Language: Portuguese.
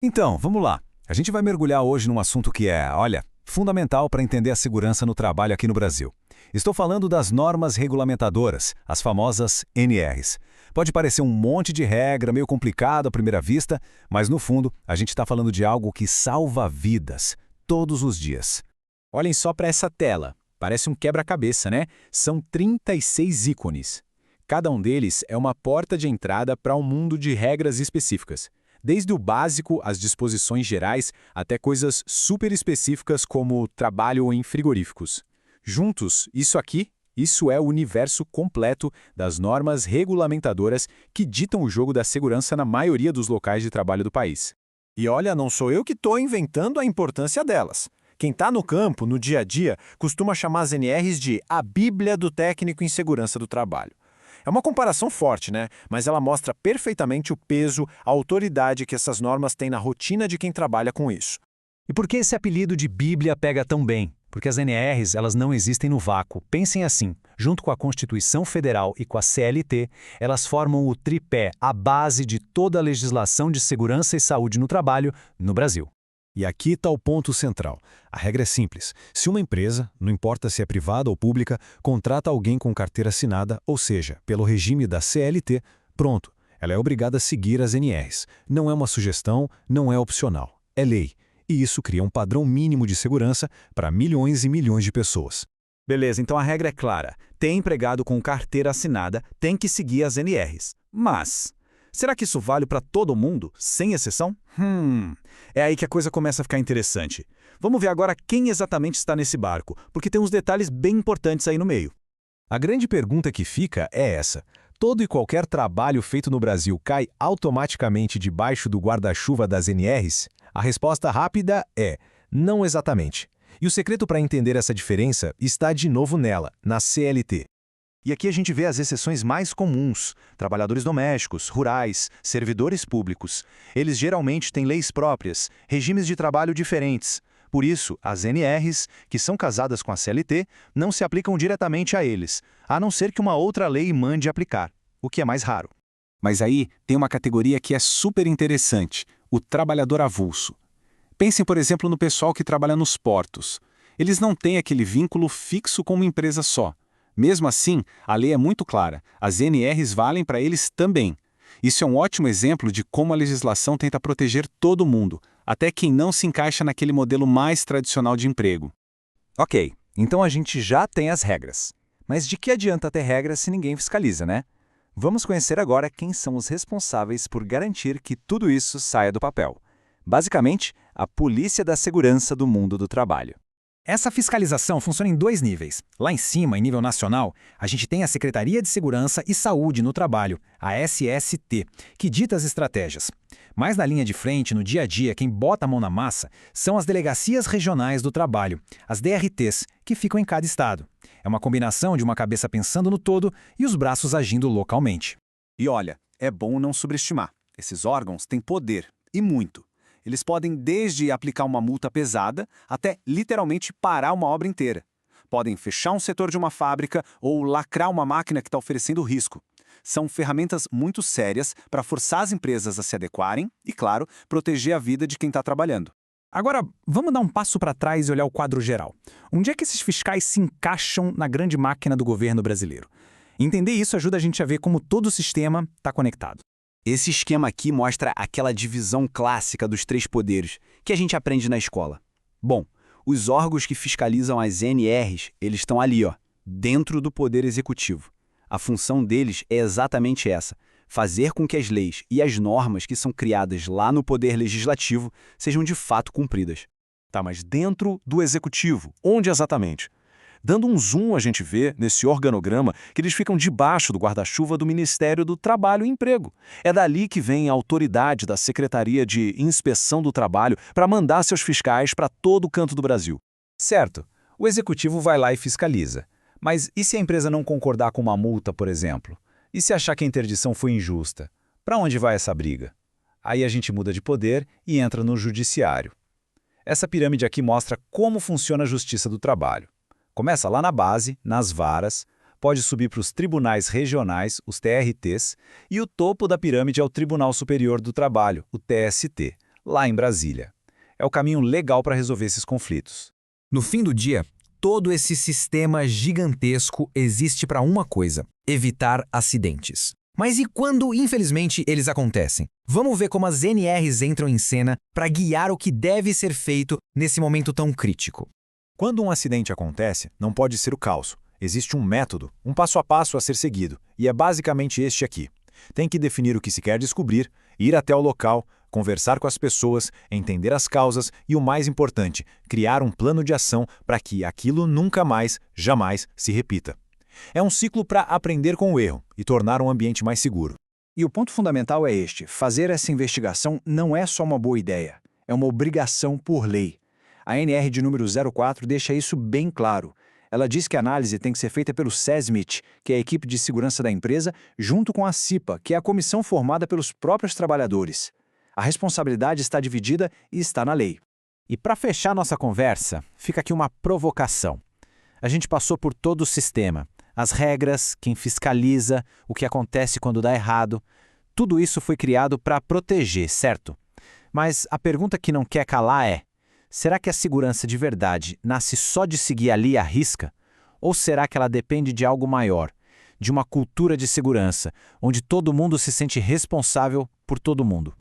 Então, vamos lá. A gente vai mergulhar hoje num assunto que é, olha, fundamental para entender a segurança no trabalho aqui no Brasil. Estou falando das normas regulamentadoras, as famosas NRs. Pode parecer um monte de regra, meio complicado à primeira vista, mas no fundo, a gente está falando de algo que salva vidas, todos os dias. Olhem só para essa tela. Parece um quebra-cabeça, né? São 36 ícones. Cada um deles é uma porta de entrada para um mundo de regras específicas. Desde o básico, as disposições gerais, até coisas super específicas como trabalho em frigoríficos. Juntos, isso é o universo completo das normas regulamentadoras que ditam o jogo da segurança na maioria dos locais de trabalho do país. E olha, não sou eu que estou inventando a importância delas. Quem está no campo, no dia a dia, costuma chamar as NRs de a Bíblia do técnico em segurança do trabalho. É uma comparação forte, né? Mas ela mostra perfeitamente o peso, a autoridade que essas normas têm na rotina de quem trabalha com isso. E por que esse apelido de Bíblia pega tão bem? Porque as NRs, elas não existem no vácuo. Pensem assim, junto com a Constituição Federal e com a CLT, elas formam o tripé, a base de toda a legislação de segurança e saúde no trabalho no Brasil. E aqui está o ponto central. A regra é simples. Se uma empresa, não importa se é privada ou pública, contrata alguém com carteira assinada, ou seja, pelo regime da CLT, pronto, ela é obrigada a seguir as NRs. Não é uma sugestão, não é opcional. É lei. E isso cria um padrão mínimo de segurança para milhões e milhões de pessoas. Beleza, então a regra é clara. Tem empregado com carteira assinada, tem que seguir as NRs. Mas, será que isso vale para todo mundo, sem exceção? É aí que a coisa começa a ficar interessante. Vamos ver agora quem exatamente está nesse barco, porque tem uns detalhes bem importantes aí no meio. A grande pergunta que fica é essa. Todo e qualquer trabalho feito no Brasil cai automaticamente debaixo do guarda-chuva das NRs? A resposta rápida é não exatamente. E o secreto para entender essa diferença está de novo nela, na CLT. E aqui a gente vê as exceções mais comuns: trabalhadores domésticos, rurais, servidores públicos. Eles geralmente têm leis próprias, regimes de trabalho diferentes. Por isso, as NRs, que são casadas com a CLT, não se aplicam diretamente a eles, a não ser que uma outra lei mande aplicar, o que é mais raro. Mas aí tem uma categoria que é super interessante, o trabalhador avulso. Pensem, por exemplo, no pessoal que trabalha nos portos. Eles não têm aquele vínculo fixo com uma empresa só. Mesmo assim, a lei é muito clara, as NRs valem para eles também. Isso é um ótimo exemplo de como a legislação tenta proteger todo mundo, até quem não se encaixa naquele modelo mais tradicional de emprego. Ok, então a gente já tem as regras. Mas de que adianta ter regras se ninguém fiscaliza, né? Vamos conhecer agora quem são os responsáveis por garantir que tudo isso saia do papel. Basicamente, a Polícia da Segurança do Mundo do Trabalho. Essa fiscalização funciona em dois níveis. Lá em cima, em nível nacional, a gente tem a Secretaria de Segurança e Saúde no Trabalho, a SST, que dita as estratégias. Mais na linha de frente, no dia a dia, quem bota a mão na massa são as Delegacias Regionais do Trabalho, as DRTs, que ficam em cada estado. É uma combinação de uma cabeça pensando no todo e os braços agindo localmente. E olha, é bom não subestimar. Esses órgãos têm poder, e muito. Eles podem desde aplicar uma multa pesada até literalmente parar uma obra inteira. Podem fechar um setor de uma fábrica ou lacrar uma máquina que está oferecendo risco. São ferramentas muito sérias para forçar as empresas a se adequarem e, claro, proteger a vida de quem está trabalhando. Agora, vamos dar um passo para trás e olhar o quadro geral. Onde é que esses fiscais se encaixam na grande máquina do governo brasileiro? Entender isso ajuda a gente a ver como todo o sistema está conectado. Esse esquema aqui mostra aquela divisão clássica dos três poderes que a gente aprende na escola. Bom, os órgãos que fiscalizam as NRs, eles estão ali, dentro do poder executivo. A função deles é exatamente essa: fazer com que as leis e as normas que são criadas lá no poder legislativo sejam de fato cumpridas. Tá, mas dentro do executivo, onde exatamente? Dando um zoom, a gente vê, nesse organograma, que eles ficam debaixo do guarda-chuva do Ministério do Trabalho e Emprego. É dali que vem a autoridade da Secretaria de Inspeção do Trabalho para mandar seus fiscais para todo o canto do Brasil. Certo, o executivo vai lá e fiscaliza. Mas e se a empresa não concordar com uma multa, por exemplo? E se achar que a interdição foi injusta? Para onde vai essa briga? Aí a gente muda de poder e entra no judiciário. Essa pirâmide aqui mostra como funciona a justiça do trabalho. Começa lá na base, nas varas, pode subir para os tribunais regionais, os TRTs, e o topo da pirâmide é o Tribunal Superior do Trabalho, o TST. lá em Brasília. É o caminho legal para resolver esses conflitos. No fim do dia, todo esse sistema gigantesco existe para uma coisa: evitar acidentes. Mas e quando, infelizmente, eles acontecem? Vamos ver como as NRs entram em cena para guiar o que deve ser feito nesse momento tão crítico. Quando um acidente acontece, não pode ser o caos. Existe um método, um passo a passo a ser seguido, e é basicamente este aqui. Tem que definir o que se quer descobrir, ir até o local, conversar com as pessoas, entender as causas e, o mais importante, criar um plano de ação para que aquilo nunca mais, jamais se repita. É um ciclo para aprender com o erro e tornar um ambiente mais seguro. E o ponto fundamental é este: fazer essa investigação não é só uma boa ideia, é uma obrigação por lei. A NR de número 04 deixa isso bem claro. Ela diz que a análise tem que ser feita pelo SESMIT, que é a equipe de segurança da empresa, junto com a CIPA, que é a comissão formada pelos próprios trabalhadores. A responsabilidade está dividida e está na lei. E para fechar nossa conversa, fica aqui uma provocação. A gente passou por todo o sistema, as regras, quem fiscaliza, o que acontece quando dá errado. Tudo isso foi criado para proteger, certo? Mas a pergunta que não quer calar é: será que a segurança de verdade nasce só de seguir ali à risca? Ou será que ela depende de algo maior, de uma cultura de segurança, onde todo mundo se sente responsável por todo mundo?